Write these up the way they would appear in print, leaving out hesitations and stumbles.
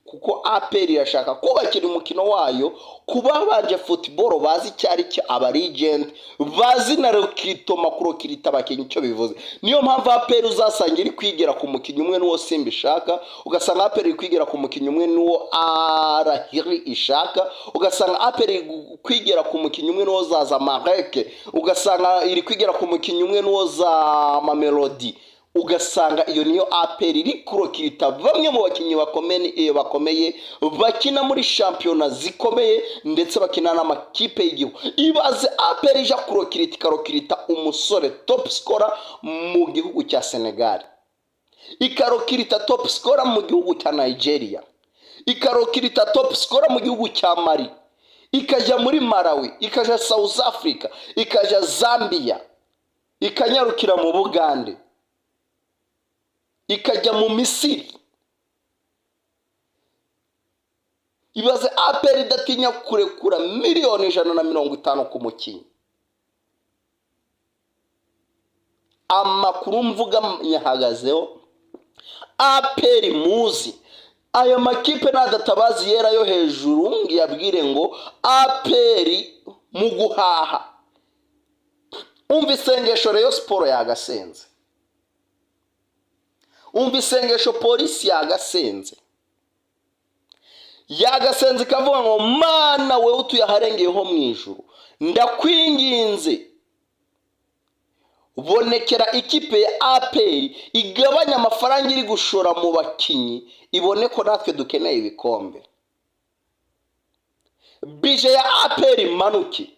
kuko APR irashaka ko bakina umukino wayo kuba banje football bazi cyari cyo aba legend bazi na rokito makuru kirita bakenye icyo bivuze. Niyo mpamvu APR uzasanga iri kwigira ku mukinyi umwe n'uwo Simba ishaka, ugasanga APR iri kwigira ku mukinyi umwe n'uwo Arahiri ishaka, ugasanga APR iri kwigira ku mukinyi umwe n'uwo Zaza Mareke, ugasanga iri kwigira ku mukinyi umwe n'uwo za Mamelodi. Ugasanga iyo niyo APR iri kurokirita bamwe mu bakinyi bakomeye bakina muri championnat zikomeye ndetse bakina n'amakipe y'igihugu. Ibaze APR ija kurokirita umusore top scorer mu gihugu cya Senegal, ikarokirita top scorer mu gihugu cya Nigeria, ikarokirita top scorer mu gihugu cya Mali, ikaja muri Malawi, ikaja South Africa, ikaja Zambia, ikanyarukira mu Bugande, ikajya mu Misiri. Ibaze APR idatinya kurekura miliyoni 150 ku mukinyi. Amakuru mvuga nyahagazeho APR muzi ayo makipe nadatabazi yera yo hejuru ngiyabwire ngo APR mu guhaha. Umva isengesho Rayon Sport yagasenze, umva isengesho polisi yagasenze ikavuga ngo Mana wewe utuyaharengeyeho mu ijuru, ndakwinginze bonekera ikipe ya APR igabanya amafaranga iri gushora mu bakinyi, ibone ko natwe dukeneye ibikombe. Bije ya APR manuki,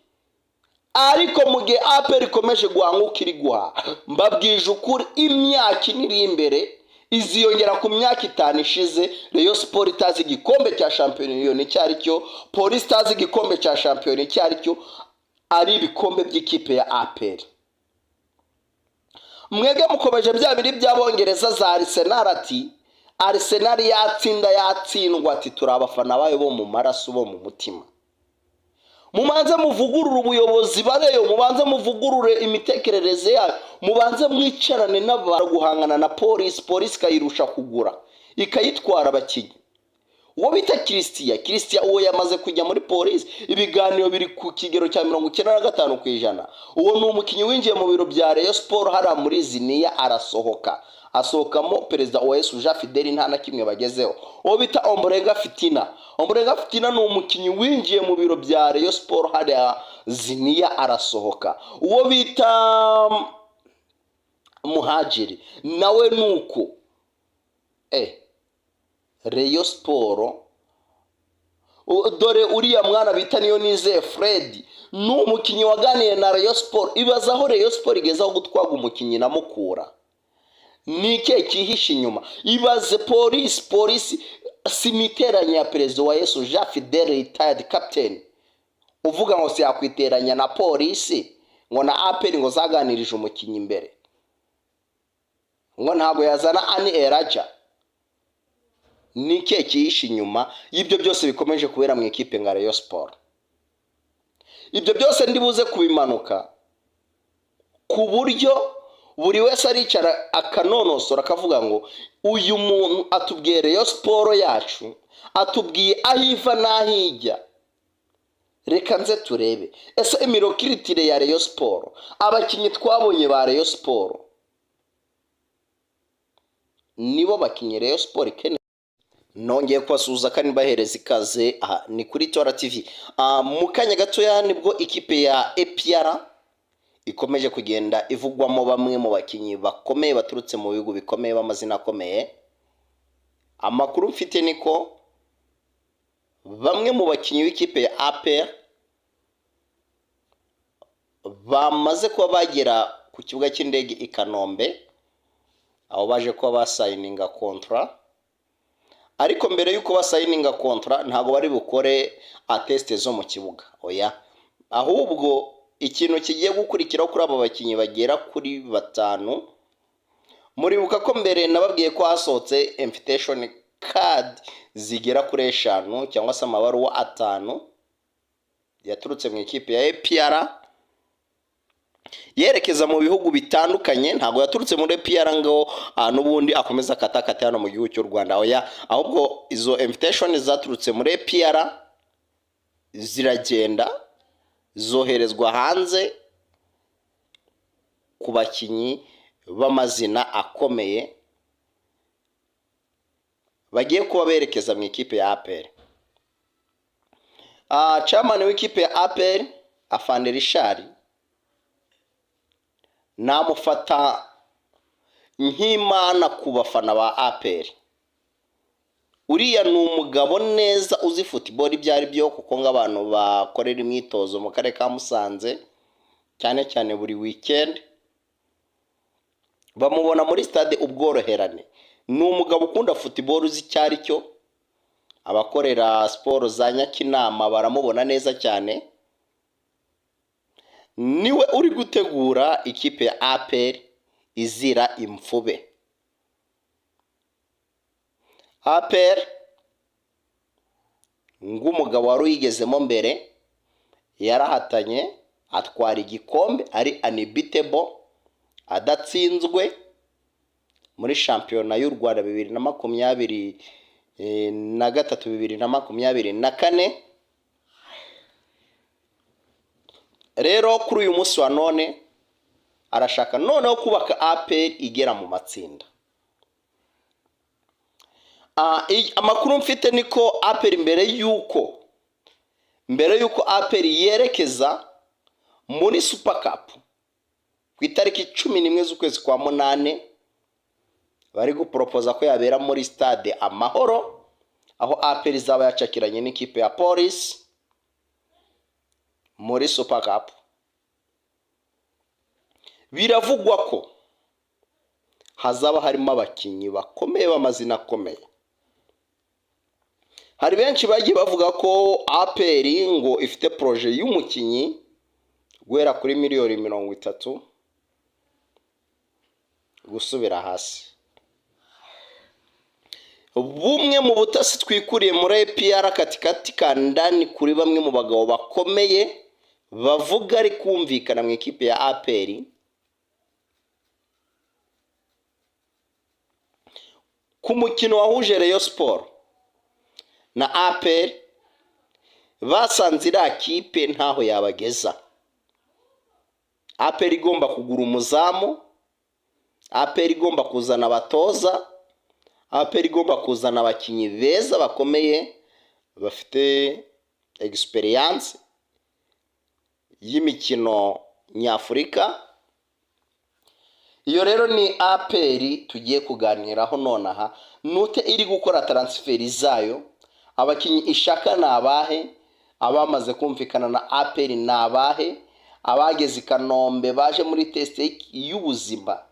ariko mu gihe APR ikomeje guhanguka iri guha, mbabwije ukuri imyaka iri imbere iziyongera ku myaka 5 ishize. Rayon Sport itazi igikombe cya champion cyari cyo, Police itazi igikombe cya champion cyari cyo, ari ibikombe by'ikipe ya APR. Mwege mukomeje bya biri by'abongereza za Arsenal, ati Arsenal yatsindwa, ati turabafana bayo bo mu maraso bo mu mutima. Mubanze muvugurura ubuyobozi bareyo, mubanze muvugurure imitekerereze yayo, mubanze mwicarane n'abantu guhangana na polisi kayirusha kugura ikayitwara abakinyi. Uwo bita Christian uwo yamaze kujya muri polisi, ibiganiro biri ku kigero cya 95%. Uwo ni umukinyi winjiye mu biro bya Rayon Sport hara muri Ziniya, asohokamo perezida OS Jean Fidel nta na kimwe bagezeho. Uwo bita Ombolenga Fitina ni umukinyi winjiye mu biro bya Rayon Sport hara Ziniya arasohoka. Uwo bita Muhajiri nawe nuko Rayon Sport, dore uriya mwana bita Niyonize Fred ni umukinyi waganiye na Rayon Sport. Ibaza aho Rayon Sport igezaho gutwaga umukinyi na Mukura, nike kihisha inyuma. Ibaze polisi simiteranya ya perezida wa Yesu Jean Fidel retired captain uvuga ngo se yakwiteranya na polisi ngo na APR ngo zaganirije umukinyi imbere, ngo ntago yazana Ani Eraja. Nike kihisha inyuma y'ibyo byose bikomeje kubera mu ekipe nga Rayon Sport. Ibyo byose ndibuze kubimanuka ku buryo buri wese aricara akanonosora akavuga ngo uyu muntu atubwiye Rayon Sport yacu, atubwiye ahiva n'ahijya. Reka nze turebe ese imirokiritire ya Rayon Sport, abakinyi twabonye ba Rayon Sport nibo bakinyi Rayon Sport ikene. Nongeye kwasuza kandi bahereza ikaze ni kuri Tora TV. Mu kanya gatoya nibwo ikipe ya APR ikomeje kugenda ivugwamo bamwe mu bakinyi bakomeye baturutse mu bihugu bikomeye b'amazina akomeye. Amakuru mfite niko bamwe mu bakinyi w'ikipe ya APR bamaze kuba bagera ku kibuga cy'indege i Kanombe, aho baje kuba basayininga contrat. Ariko mbere yuko basayininga contrat ntago bari bukore atteste zo mu kibuga, oya, ahubwo ikintu kigiye gukurikiraho kuri abo bakinyi bagera kuri 5. Muribuka ko mbere nababwiye ko hasohotse invitation card zigera kuri 5 cyangwa se amabaruwa 5 yaturutse mu ikipe ya APR yerekeza mu bihugu bitandukanye, ntabwo yaturutse muri APR ngo n'ubundi akomeza katakate hano mu gihugu cy'u Rwanda, oya, ahubwo izo invitation zaturutse muri APR ziragenda zoherezwa hanze ku bakinyi b'amazina akomeye bagiye kuba berekeza mu ikipe ya APR. Chairman w'ikipe ya APR Afande Richard namufata nk'imana ku bafana ba APR. Uriya ni umugabo neza uzi football ibyo ari byo, kuko nk'abantu bakorera imyitozo mu karere ka Musanze cyane cyane buri weekend bamubona muri stade ubworoherane. Ni umugabo ukunda football uzi cyari cyo, abakorera siporo za Nyakinama baramubona neza cyane. Niwe uri gutegura ikipe ya APR izira imfube. APR ng'umugabo wari uyigezemo mbere, yarahatanye atwara igikombe ari unbeatable, adatsinzwe muri shampiyona y'u Rwanda 2023 2024. Rero kuri uyu munsi wa none arashaka noneho kubaka APR igera mu matsinda. Amakuru mfite niko APR mbere yuko APR yerekeza muri Super Cup ku itariki 11 z'ukwezi kwa munane, bari gupropoza ko yabera muri stade Amahoro, aho APR izaba yacakiranye n'ikipe ya Police muri Super Cup. Biravugwa ko hazaba harimo abakinyi bakomeye b'amazina akomeye. Hari benshi bagiye bavuga ko APR ngo ifite projet y'umukinyi guhera kuri miliyoni 30 gusubira hasi. Bumwe mu butasi twikuriye muri APR katikati kandani kuri bamwe mu bagabo bakomeye bavuga ari kumvikana mu ikipe ya APR, ku mukino wahuje Rayon Sport na APR, basanze iriya kipe ntaho yabageza. APR igomba kugura umuzamu, APR igomba kuzana abatoza, APR igomba kuzana abakinyi beza bakomeye bafite experience y'imikino nyafurika. Iyo rero ni APR tugiye kuganiraho nonaha. Nute iri gukora transfer zayo, abakinyi ishaka nabahe, abamaze kumvikana na APR nabahe, abageze Kanombe baje muri test y'ubuzima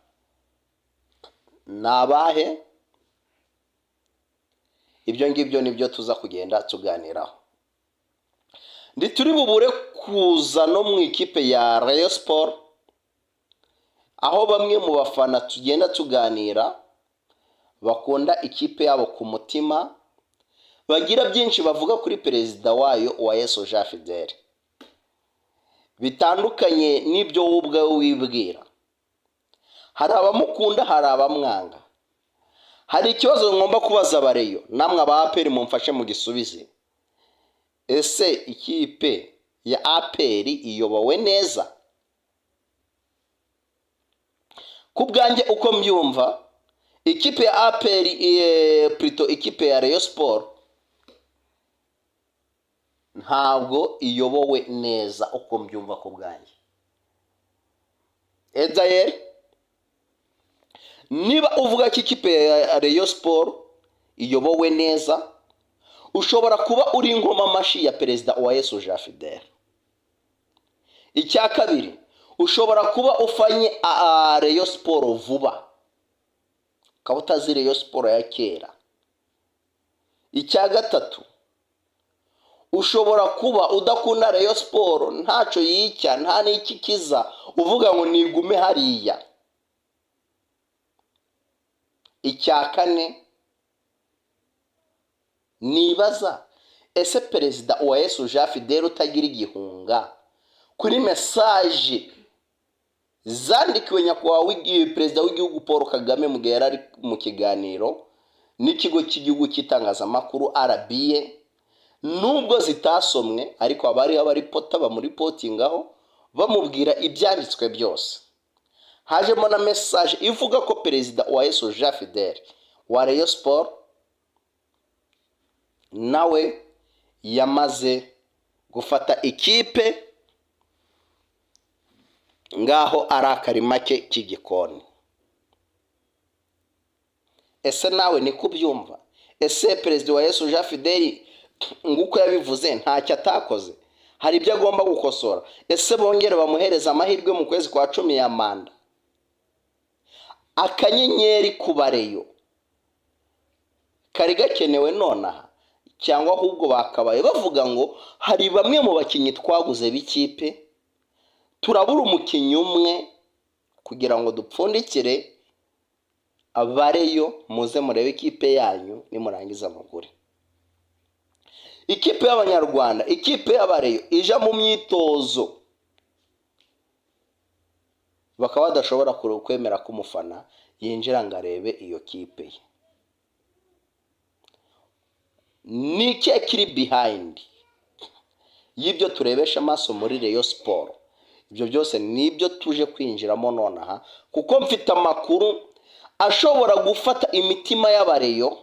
nabahe. Ibyo ngibyo nibyo tuza kugenda tuganiraho. Ndi turi bubure kuza no mu ikipe ya Rayon Sport, aho bamwe mu bafana tugenda tuganira bakunda ikipe yabo ku mutima, bagira byinshi bavuga kuri perezida wayo Uwayesu Jean Fidèle bitandukanye n'ibyo ubwe wibwira. Hari abamukunda, hari abamwanga. Hari ikibazo ngomba kubaza abareyo, namwe aba APR mumfashe mu gisubize. Ese ikipe ya APR iyobowe neza? Kubwanjye uko mbyumva, ikipe ya APR plutôt ikipe ya Rayon Sport ntabwo iyobowe neza uko mbyumva kubwanjye. D'ailleurs, niba uvuga ko ikipe ya Rayon Sport iyobowe neza, ushobora kuba uri ingoma amashi ya perezida Uwayesu Jean Fidèle. Icya kabiri, ushobora kuba ufanye Rayon Sport vuba, ukaba utazi Rayon Sport ya kera. Icya gatatu, ushobora kuba udakunda Rayon Sport, ntacyo yicya, nta n'ikikiza, uvuga ngo nigume hariya. Icya kane, nibaza ese perezida Uwayesu Jean Fidèle utagira igihunga kuri message zandikiwe nyakubahwa perezida w'igihugu Paul Kagame mu gihe yari ari mu kiganiro n'ikigo cy'igihugu cy'itangazamakuru RBA, nubwo zitasomwe ariko abari abaripota bamuripotingaho bamubwira ibyanditswe byose. Hajemo na message ivuga ko perezida Uwayesu Jean Fidele wa Rayon Sport nawe yamaze gufata ikipe ngaho ari akarima ke k'igikoni. Ese nawe ni kubyumva? Ese perezida Uwayesu Jean Fidele nguko yabivuze ntacyo atakoze? Hari ibyo agomba gukosora? Ese bongere bamuhereza amahirwe mu kwezi kwa 10 ya manda? Akanyenyeri ku Bareyo kari gakenewe nonaha, cyangwa ahubwo bakabaye bavuga ngo hari bamwe mu bakinyi twaguze b'ikipe, turabura umukinyi umwe kugira ngo dupfundikire Abareyo muze murebe ikipe yanyu nimurangiza mugure. Ikipe y'Abanyarwanda, ikipe y'Abareyo ija mu myitozo bakaba badashobora kwemera ko umufana yinjira ngo arebe iyo kipe ye. Ni iki kiri behind y'ibyo turebesha amaso muri Rayon Sport? Ibyo byose nibyo tuje kwinjiramo nonaha, kuko mfite amakuru ashobora gufata imitima y'Abareyo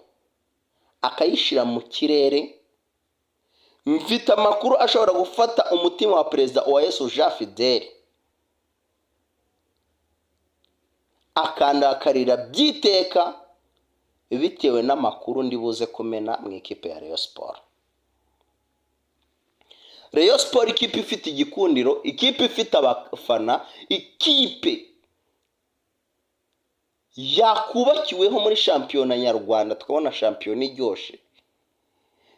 akayishira mu kirere. Mfite amakuru ashobora gufata umutima wa perezida Uwayesu Jean Fidele akandakarira byiteka bitewe n'amakuru ndibuze kumena mu ikipe ya Rayon Sport. Rayon Sport ikipe ifite igikundiro, ikipe ifite abafana, ikipe yakubakiweho muri shampiyona nyarwanda, tukabona shampiyona iryoshe.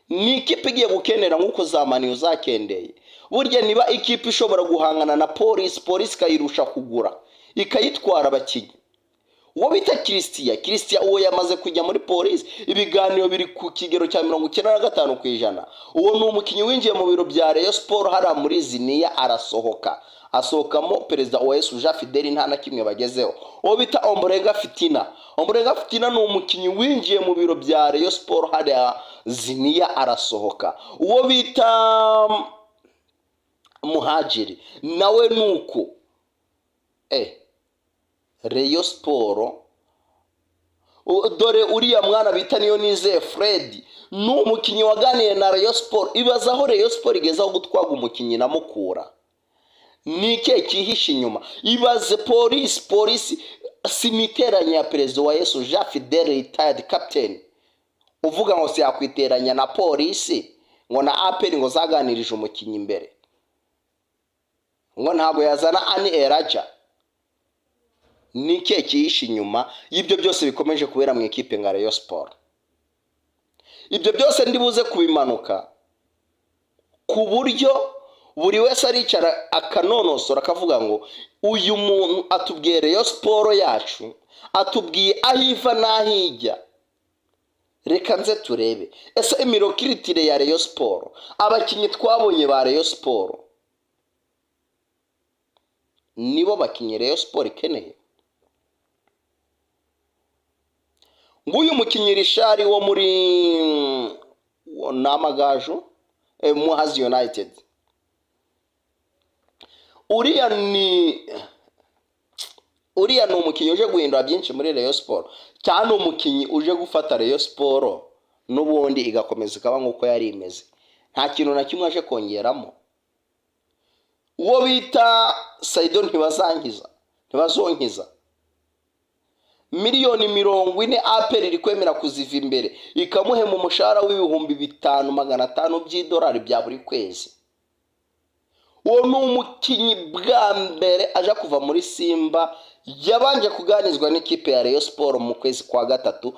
Ni ikipe igiye gukenera nk'uko zamani uzakendeye. Burya niba ikipe ishobora guhangana na polisi kayirusha kugura ikayitwara abakinyi, uwo bita Christian uwo yamaze kujya muri polisi, ibiganiro biri ku kigero cya 95%. Uwo ni umukinyi winjiye mu biro bya Rayon Sport hara muri Ziniya, asohokamo perezida Uwayesu Jean Fidele nta na kimwe bagezeho. Uwo bita Ombolenga Fitina ni umukinyi winjiye mu biro bya Rayon Sport hara Ziniya, arasohoka. Uwo bita Muhajiri nawe nuko. Rayon Sport, dore uriya mwana bita Niyonizeye Fred ni umukinyi waganiye na Rayon Sport. Ibazaho Rayon Sport igezaho gutwaga umukinyi na Mukura. Ni iki kihishe inyuma? Ibaze polisi simiteranya ya perezida Uwayesu Jean Fidele retired captain uvuga ngo siyakwiteranya na polisi ngo na APR ngo zaganirije umukinyi imbere, ngo ntago yazana Ani Eraja. Ni iki kihishe inyuma y'ibyo byose bikomeje kubera mu ikipe nka Rayon Sport? Ibyo byose ndibuze kubimanuka ku buryo buri wese aricara akanonosora akavuga ngo uyu muntu atubwiye Rayon Sport yacu, atubwiye ahiva n'ahijya. Reka nze turebe ese imirokiritire ya Rayon Sport, abakinyi twabonye ba Rayon Sport nibo bakinyi Rayon Sport ikeneye. Nguyu mukinyi Rishari wo muri Namagaju Muhazi United, uriya ni umukinyi uje guhindura byinshi muri Rayon Sport, cyane umukinyi uje gufata Rayon Sport n'ubundi igakomeza ikaba nk'uko yari imeze, nta kintu na kimwe aje kongeramo. Uwo bita Saido ntibazonkiza miliyoni 40 APR iri kwemera kuziva imbere ikamuhe mu mushahara w'ibihumbi 5,500 by'idolari bya buri kwezi. Uwo ni umukinyi bwa mbere aje kuva muri Simba, yabanje kuganizwa n'ikipe ya Rayon Sport mu kwezi kwa 3,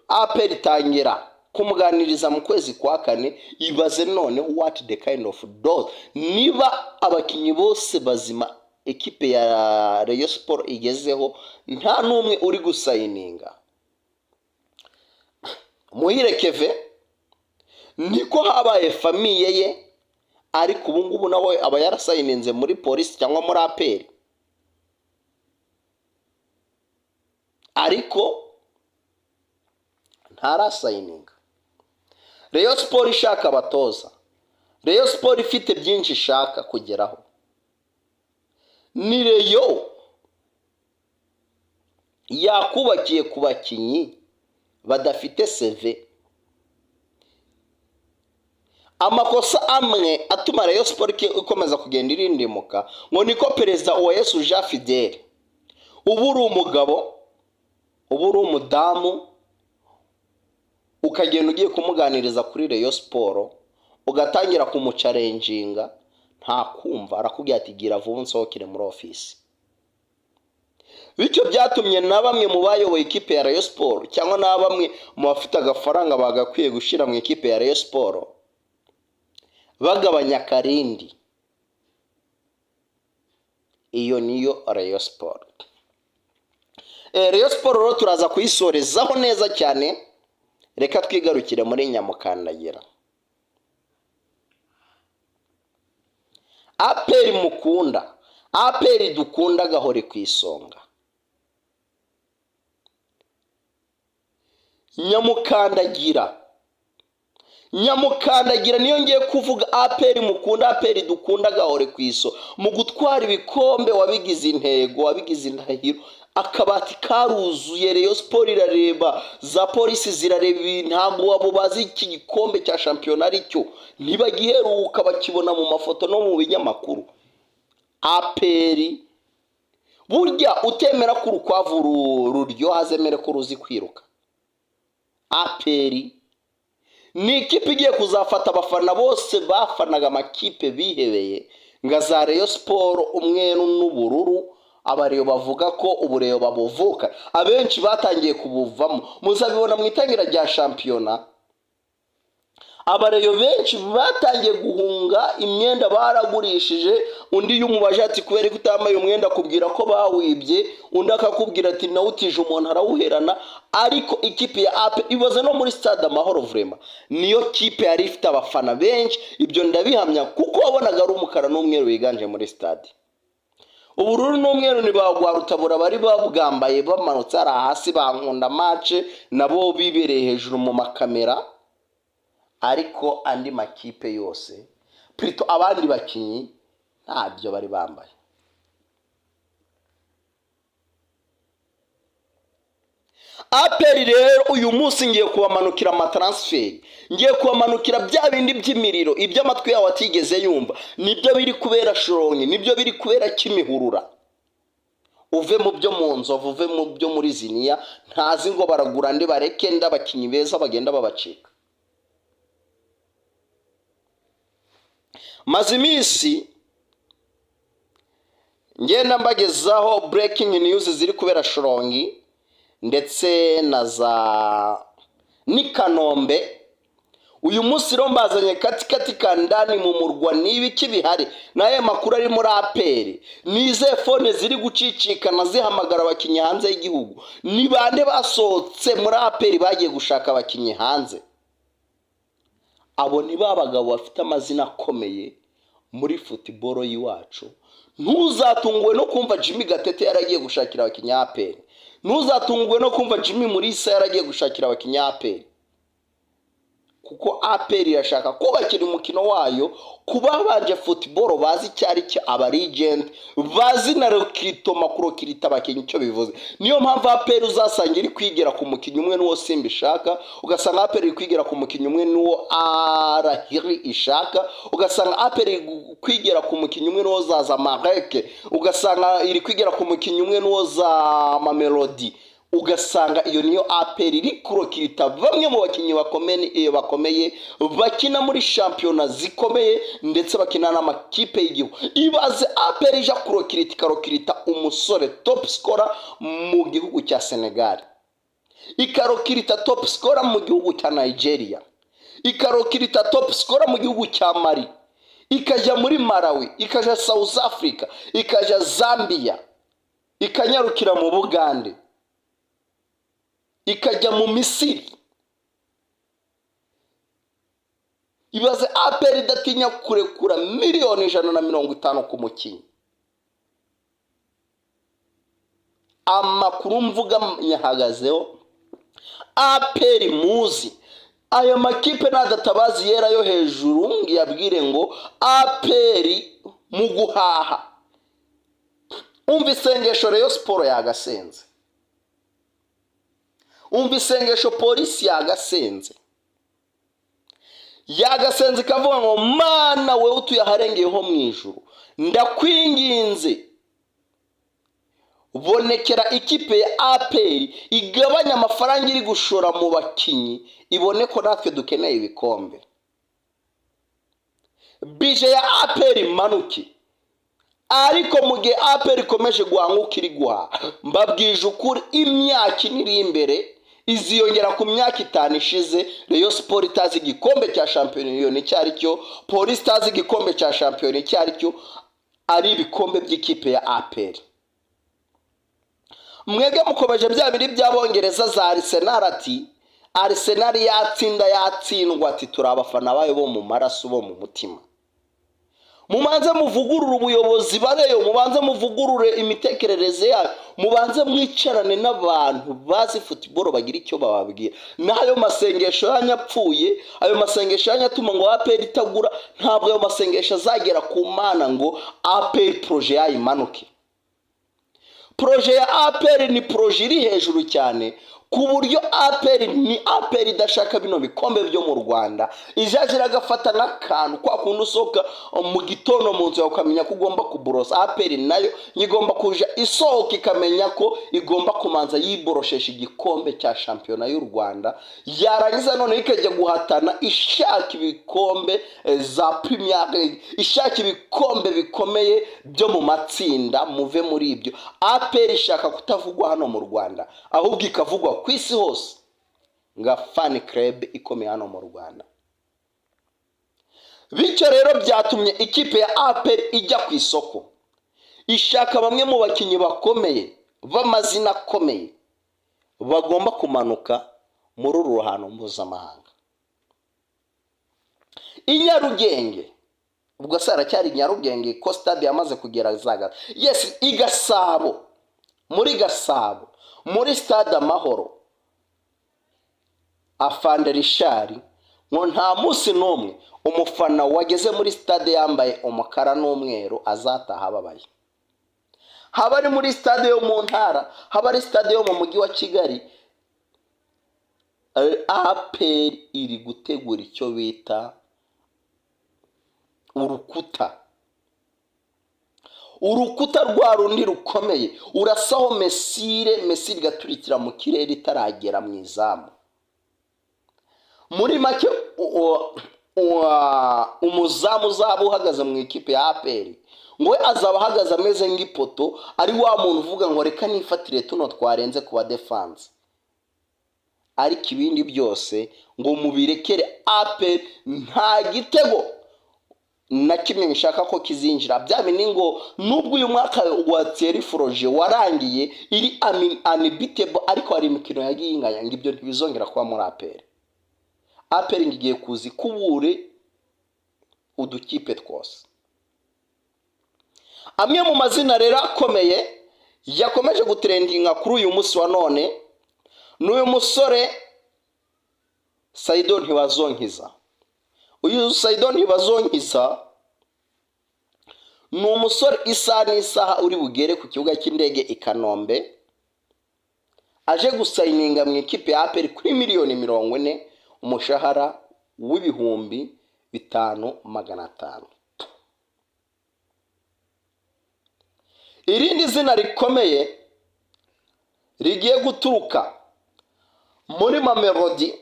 APR itangira kumuganiriza mu kwezi kwa 4. Ibaze none what the kind of dose, niba abakinyi bose bazima ekipe ya Rayon Sport igezeho nta numwe uri gusayininga. Muhire Keve niko habaye famiye ye, ariko ubu ngubu nawe aba yarasayininze muri polisi cyangwa muri APR. ariko ntarasayininga. Rayon Sport ishaka abatoza, Rayon Sport ifite byinshi ishaka kugeraho. Ni Rayon yakubakiye ku bakinyi badafite CV. Amakosa amwe atuma Rayon Sport ikomeza kugenda irindimuka ngo niko perezida Uwayesu Jean Fidele, ubu uri umugabo, ubu uri umudamu, ukagenda ugiye kumuganiriza kuri Rayon Sport, ugatangira kumucarenjinga, nta kumva, arakubwira ati gira vuba nsohokere muri office. Bityo byatumye na bamwe mu bayoboye ikipe ya Rayon Sport cyangwa na bamwe mu bafite agafaranga bagakwiye gushira mu ikipe ya Rayon Sport bagabanya karindi. Iyo niyo Rayon Sport. Rayon Sport rero turaza kuyisorezaho neza cyane. Reka twigarukire muri Nyamukandagira. APR mukunda, APR dukunda gahore ku isonga. Nyamukandagira niyo ngiye kuvuga. APR mukunda, APR dukunda gahore ku iso. Mu gutwara ibikombe wabigize intego, wabigize indahiro. Akabati karuzuye, Rayon Sport irareba, za polisi zirareba, ntabwo wabo bazi iki gikombe cya shampiyona aricyo, ntibagiheruka bakibona mu mafoto no mu binyamakuru. APR burya utemera ko urukwavu ruryoha zemere ko ruzi kwiruka. APR ni ikipe igiye kuzafata abafana bose bafanaga amakipe bihebeye nga za Rayon Sport umweru n'ubururu. Abareyo bavuga ko ubureyo babuvuka, abenshi batangiye kubuvamo. Muzabibona mu itangira rya shampiyona, abareyo benshi batangiye guhunga imyenda baragurishije. Undi yumubaje ati kubera kutambaye umwenda kubwira ko bawibye, undi akakubwira ati nawutije umuntu arawuherana. Ariko ikipe ya APR ibaze no muri stade Amahoro vrema niyo kipe yari ifite abafana benshi. Ibyo ndabihamya kuko wabonaga ari umukara n'umweru wiganje muri stade. Ubururu n'umweru ni bagwa Rutabura bari babwambaye bamanutse ara hasi bankunda match nabo bibereye hejuru mu makamera. Ariko andi makipe yose plito abandi bakinyi ntabyo bari bambaye. APR rero uyu munsi ngiye kubamanukira amatransfer, ngiye kubamanukira bya bindi by'imiriro, ibyo amatwi yawe atigeze yumva, nibyo biri kubera Shorongi, nibyo biri kubera Kimihurura. Uve mu byo mu Nzovu, uve mu byo muri Ziniya, ntazi ngo baragura ndi bareke ndabakinyi beza bagenda babacika. Mazimisi ngenda mbagezaho breaking news ziri kubera Shorongi ndetse na za Nikanombe. Uyu munsi rombazanye katikati kandani mu murwa n'ibiki bihari naye makuru ari muri APR. Nize phone ziri gucicikana zihamagara abakinyi hanze y'igihugu. Ni bande basohotse muri APR bagiye gushaka abakinyi hanze? Abo ni babagabo bafite amazina akomeye muri football yiwacu. Ntuzatungwe no kumva Jimmy Gatete yaragiye gushakira abakinyi APR. Ntuzatungwe no kumva Jimmy Mulisa yaragiye gushakira abakinyi APR. Kuko APR irashaka kubakira umukino wayo kuba banje football bazi cyari cyo aba legend bazi na rokito makuru kirita abakinyi cyo bivuze. Niyo mpamvu APR uzasanga iri kwigira ku mukinyi umwe n'uwo Simba ishaka, ugasanga APR iri kwigira ku mukinyi umwe n'uwo Arahiri ishaka, ugasanga APR iri kwigira ku mukinyi umwe n'uwo za Zamalek, ugasanga iri kwigira ku mukinyi umwe n'uwo za Mamelodi. Ugasanga iyo niyo APR iri kurokirita bamwe mu bakinyi bakomeye bakina muri shampiyona zikomeye ndetse bakina n'amakipe y'igihugu. Ibaze APR ija kurokirita ikarokirita umusore top scorer mu gihugu cya Senegal, ikarokirita top scorer mu gihugu cya Nigeria, ikarokirita top scorer mu gihugu cya Mali, ikaja muri Malawi, ikaja South Africa, ikaja Zambia, ikanyarukira mu Bugande, ikajya mu Misiri. Ibaze APR idatinya kurekura miliyoni 150 ku mukinyi. amakuru mvuga nyahagazeho, APR muzi, ayo makipe n'adatabazi yera yo hejuru ngiyabwire ngo APR mu guhaha. Umva isengesho Rayon Sport yagasenze, umva isengesho polisi yagasenze ikavuga ngo Mana we utuye aharengeyeho mu ijuru, ndakwinginze bonekera ikipe ya APR igabanya amafaranga iri gushora mu bakinyi, ibone ko natwe dukeneye ibikombe. Bije ya APR manuki, ariko mu gihe APR ikomeje guhanguka iri guha, mbabwije ukuri imyaka iri imbere iziyongera ku myaka 5 ishize. Rayon Sport itazi igikombe cya shampiyona cyari cyo, polisi itazi igikombe cya shampiyona cyari cyo, ari ibikombe by'ikipe ya APR. Mwege mukomeje bya biri by'abongereza za Arsenal, ati Arsenal yatsinda yatsindwa, ati turabafana bayo bo mu maraso bo mu mutima. Mubanze muvugurura ubuyobozi bareyo, mubanze muvugurure imitekerereze yayo, mubanze mwicarane n'abantu bazi football bagira icyo bababwira. Nayo masengesho yanyapfuye, ayo masengesho yanyatuma ngo APR itagura, ntabwo ayo masengesho azagera ku Mana ngo APR projet yayimanuke. Projet ya APR ni projet iri hejuru cyane, ku buryo APR ni APR idashaka bino bikombe byo mu Rwanda, ijajira agafata n'akantu kwa kundi usohoka mu gitondo mu nzu ukamenya ko ugomba kuborosa. APR nayo igomba kuja isohoka ikamenya ko igomba kumanza yiboroshesha igikombe cya shampiyona y'u Rwanda, yarangiza none ikajya guhatana ishaka ibikombe za Premier League, ishaka ibikombe bikomeye byo mu matsinda. Muve muri ibyo. APR ishaka kutavugwa hano mu Rwanda, ahubwo ikavugwa ku isi hose nga fan club ikomeye hano mu Rwanda. Bityo rero byatumye ikipe ya APR ijya ku isoko, ishaka bamwe mu bakinyi bakomeye b'amazina akomeye bagomba kumanuka muri uru ruhando mpuzamahanga. Inyarugenge, ubwo sara cyari Nyarugenge ko stade yamaze kugera zaga, yes, igasabo, muri Gasabo, muri stade Amahoro, Afande Richard ngo nta munsi n'umwe umufana wageze muri stade yambaye umukara n'umweru azataha ababaye. Haba ari muri stade yo mu ntara, haba ari stade yo mu mujyi wa Kigali, APR iri gutegura icyo bita urukuta rwa rundi rukomeye, urasaho Messi gaturikira mu kirere itaragera mu izamu. Muri make umuzamu uzaba uhagaze mu ikipe ya APR ngo azaba ahagaze ameze nk'ipoto, ari wa muntu uvuga ngo reka nifatire tuno twarenze kuba defense. Ariko ibindi byose ngo mubirekere APR, nta gitego na kimwe nshaka ko kizinjira. Byamini ngo nubwo uyu mwaka wa Thierry Froger warangiye iri unbeatable, ariko hari imikino yagiye inganya, ngo ibyo ntibizongera kuba muri APR. APR ngiye kuzi kubure udukipe twose. Amwe mu mazina rero akomeye yakomeje gutrendinga kuri uyu munsi wa none, n'uyu musore Saidon Ntibazonkiza. Uyu Saidon Ntibazonkiza ni umusore isaha n'isaha uri bugere ku kibuga cy'indege i Kanombe, aje gusayininga mu ikipe ya APR kuri miliyoni 40, umushahara w'ibihumbi 5,500. Irindi zina rikomeye rigiye guturuka muri Mamelodi,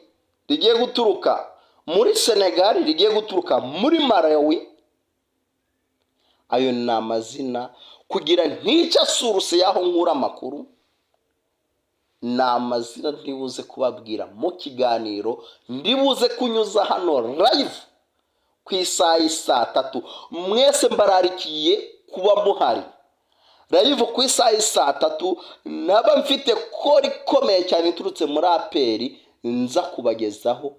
rigiye guturuka muri Senegal, rigiye guturuka muri Malawi. Ayo ni amazina kugira ntica suruse yaho nkura amakuru, ni amazina ndibuze kubabwira mu kiganiro ndibuze kunyuza hano live ku isaha 3. Mwese mbararikiye kuba muhari live ku isaha 3. Naba mfite kori komeye cyane iturutse muri APR nza kubagezaho.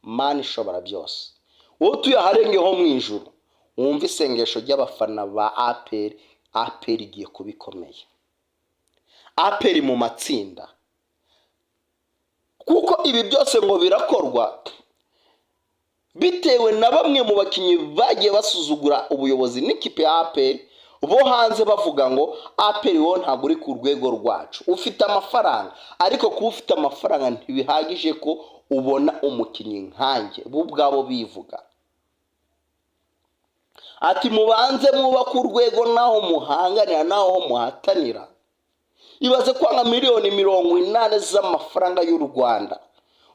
Mani shobora byose, wowe tuyaharengeho mu ijuru, wumva isengesho ry'abafana ba APR. APR igiye kubikomeye. APR mu matsinda, kuko ibi byose ngo birakorwa bitewe na bamwe mu bakinnyi bagiye basuzugura ubuyobozi n'ikipe ya APR, bo hanze bavuga ngo APR wo ntabwo uri ku rwego rwacu, ufite amafaranga, ariko kuba ufite amafaranga ntibihagije ko ubona umukinnyi nkanjye. Bo ubwabo bivuga ati mubanze mwubaka urwego naho muhanganira naho muhatanira. Ibaze kwanga miliyoni 80 z'amafaranga y'u Rwanda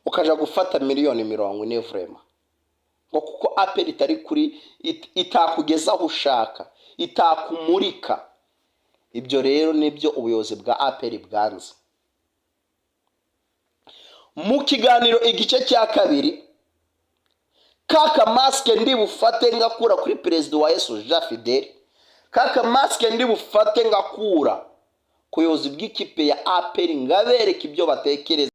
ukaja gufata miliyoni 40 vrema, ngo kuko APR itari kuri itakugeza aho ushaka, itakumurika. Ibyo rero nibyo ubuyobozi bwa APR bwanze. Mu kiganiro igice cya kabiri, kaka maske ndi bufate ngakura kuri perezida wa Yesu Jean Fidel, kaka maske ndi bufate ngakura ku buyobozi bw'ikipe ya APR ngabereka ibyo batekereza.